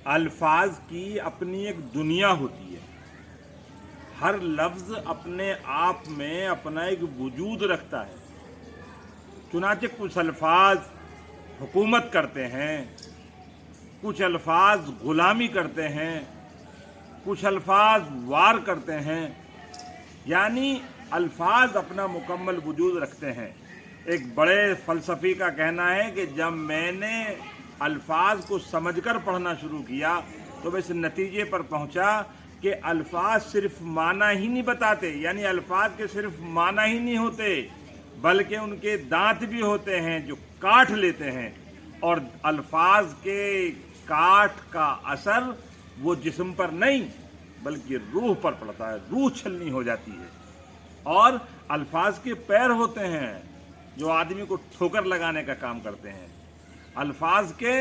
الفاظ کی اپنی ایک دنیا ہوتی ہے، ہر لفظ اپنے آپ میں اپنا ایک وجود رکھتا ہے۔ چنانچہ کچھ الفاظ حکومت کرتے ہیں، کچھ الفاظ غلامی کرتے ہیں، کچھ الفاظ وار کرتے ہیں، یعنی الفاظ اپنا مکمل وجود رکھتے ہیں۔ ایک بڑے فلسفی کا کہنا ہے کہ جب میں نے الفاظ کو سمجھ کر پڑھنا شروع کیا تو میں اس نتیجے پر پہنچا کہ الفاظ صرف معنی ہی نہیں بتاتے، یعنی الفاظ کے صرف معنی ہی نہیں ہوتے بلکہ ان کے دانت بھی ہوتے ہیں جو کاٹ لیتے ہیں، اور الفاظ کے کاٹ کا اثر وہ جسم پر نہیں بلکہ روح پر پڑتا ہے، روح چھلنی ہو جاتی ہے۔ اور الفاظ کے پیر ہوتے ہیں جو آدمی کو ٹھوکر لگانے کا کام کرتے ہیں، الفاظ کے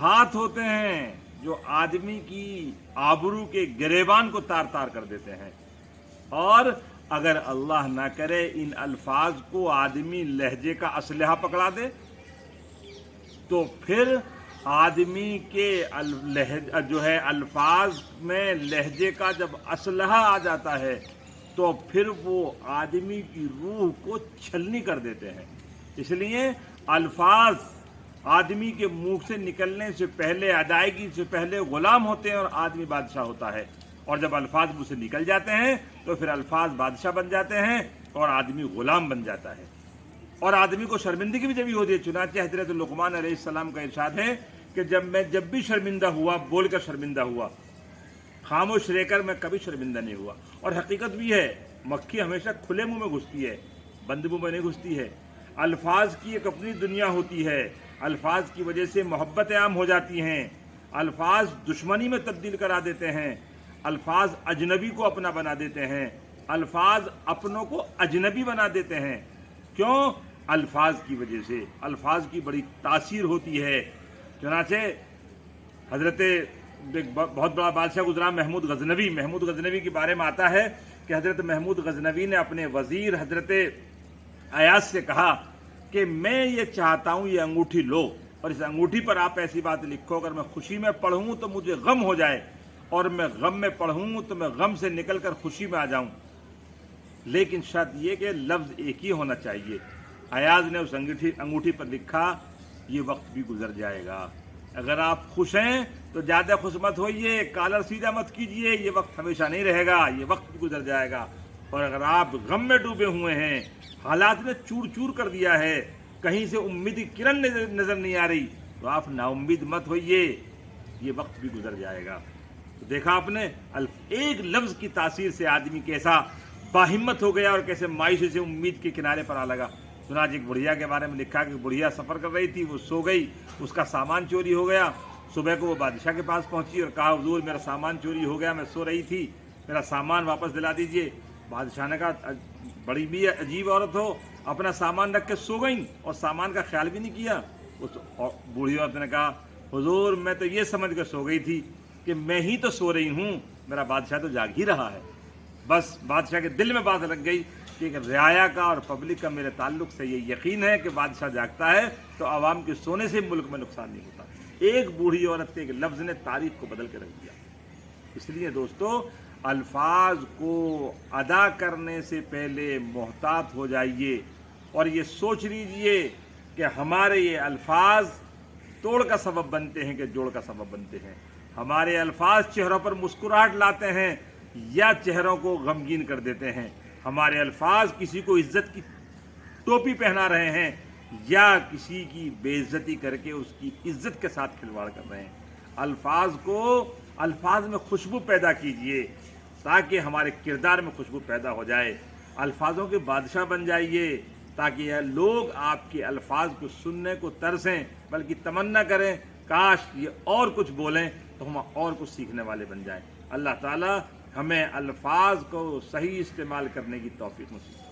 ہاتھ ہوتے ہیں جو آدمی کی آبرو کے گریبان کو تار تار کر دیتے ہیں، اور اگر اللہ نہ کرے ان الفاظ کو آدمی لہجے کا اسلحہ پکڑا دے تو پھر آدمی کے جو ہے الفاظ میں لہجے کا جب اسلحہ آ جاتا ہے تو پھر وہ آدمی کی روح کو چھلنی کر دیتے ہیں۔ اس لیے الفاظ آدمی کے منہ سے نکلنے سے پہلے، ادائیگی سے پہلے غلام ہوتے ہیں اور آدمی بادشاہ ہوتا ہے، اور جب الفاظ منہ سے نکل جاتے ہیں تو پھر الفاظ بادشاہ بن جاتے ہیں اور آدمی غلام بن جاتا ہے، اور آدمی کو شرمندگی بھی جبھی ہوتی ہے۔ چنانچہ حضرت لقمان علیہ السلام کا ارشاد ہے کہ جب بھی شرمندہ ہوا بول کر شرمندہ ہوا، خاموش رہ کر میں کبھی شرمندہ نہیں ہوا۔ اور حقیقت بھی ہے، مکھی ہمیشہ کھلے منہ میں گھستی ہے، بند منہ میں نہیں گھستی ہے۔ الفاظ کی ایک اپنی دنیا ہوتی ہے، الفاظ کی وجہ سے محبتیں عام ہو جاتی ہیں، الفاظ دشمنی میں تبدیل کرا دیتے ہیں، الفاظ اجنبی کو اپنا بنا دیتے ہیں، الفاظ اپنوں کو اجنبی بنا دیتے ہیں۔ کیوں؟ الفاظ کی وجہ سے۔ الفاظ کی بڑی تاثیر ہوتی ہے۔ چنانچہ حضرت بہت بڑا بادشاہ گزرا محمود غزنوی کے بارے میں آتا ہے کہ حضرت محمود غزنوی نے اپنے وزیر حضرت ایاز سے کہا کہ میں یہ چاہتا ہوں یہ انگوٹھی لو اور اس انگوٹھی پر آپ ایسی بات لکھو، اگر میں خوشی میں پڑھوں تو مجھے غم ہو جائے اور میں غم میں پڑھوں تو میں غم سے نکل کر خوشی میں آ جاؤں، لیکن شرط یہ کہ لفظ ایک ہی ہونا چاہیے۔ ایاز نے اس انگوٹھی پر لکھا یہ وقت بھی گزر جائے گا، اگر آپ خوش ہیں تو زیادہ خوش مت ہوئیے، کالر سیدھا مت کیجئے، یہ وقت ہمیشہ نہیں رہے گا، یہ وقت بھی گزر جائے گا، اور اگر آپ غم میں ڈوبے ہوئے ہیں، حالات نے چور چور کر دیا ہے، کہیں سے امید کی کرن نظر نہیں آ رہی، تو آپ نا امید مت ہوئیے، یہ وقت بھی گزر جائے گا۔ تو دیکھا آپ نے ایک لفظ کی تاثیر سے آدمی کیسا باہمت ہو گیا اور کیسے مایوسی سے امید کے کنارے پر آ لگا۔ چنانچہ ایک بڑھیا کے بارے میں لکھا کہ بڑھیا سفر کر رہی تھی، وہ سو گئی، اس کا سامان چوری ہو گیا، صبح کو وہ بادشاہ کے پاس پہنچی اور کہا حضور میرا سامان چوری ہو گیا، میں سو رہی تھی، میرا سامان واپس دلا دیجئے۔ بادشاہ نے کہا بڑی بھی عجیب عورت ہو، اپنا سامان رکھ کے سو گئیں اور سامان کا خیال بھی نہیں کیا۔ اس بوڑھی عورت نے کہا حضور میں تو یہ سمجھ کر سو گئی تھی کہ میں ہی تو سو رہی ہوں، میرا بادشاہ تو جاگ ہی رہا ہے۔ بس بادشاہ کے دل میں بات لگ گئی کہ رعایا کا اور پبلک کا میرے تعلق سے یہ یقین ہے کہ بادشاہ جاگتا ہے تو عوام کے سونے سے ملک میں نقصان نہیں ہوتا۔ ایک بوڑھی عورت کے ایک لفظ نے تاریخ کو بدل کے رکھ دیا۔ اس لیے دوستو الفاظ کو ادا کرنے سے پہلے محتاط ہو جائیے اور یہ سوچ لیجئے کہ ہمارے یہ الفاظ توڑ کا سبب بنتے ہیں کہ جوڑ کا سبب بنتے ہیں۔ ہمارے الفاظ چہروں پر مسکراہٹ لاتے ہیں یا چہروں کو غمگین کر دیتے ہیں۔ ہمارے الفاظ کسی کو عزت کی ٹوپی پہنا رہے ہیں یا کسی کی بے عزتی کر کے اس کی عزت کے ساتھ کھلواڑ کر رہے ہیں۔ الفاظ میں خوشبو پیدا کیجئے تاکہ ہمارے کردار میں خوشبو پیدا ہو جائے۔ الفاظوں کے بادشاہ بن جائیے تاکہ یہ لوگ آپ کے الفاظ کو سننے کو ترسیں، بلکہ تمنا کریں کاش یہ اور کچھ بولیں تو ہم اور کچھ سیکھنے والے بن جائیں۔ اللہ تعالی ہمیں الفاظ کو صحیح استعمال کرنے کی توفیق نصیب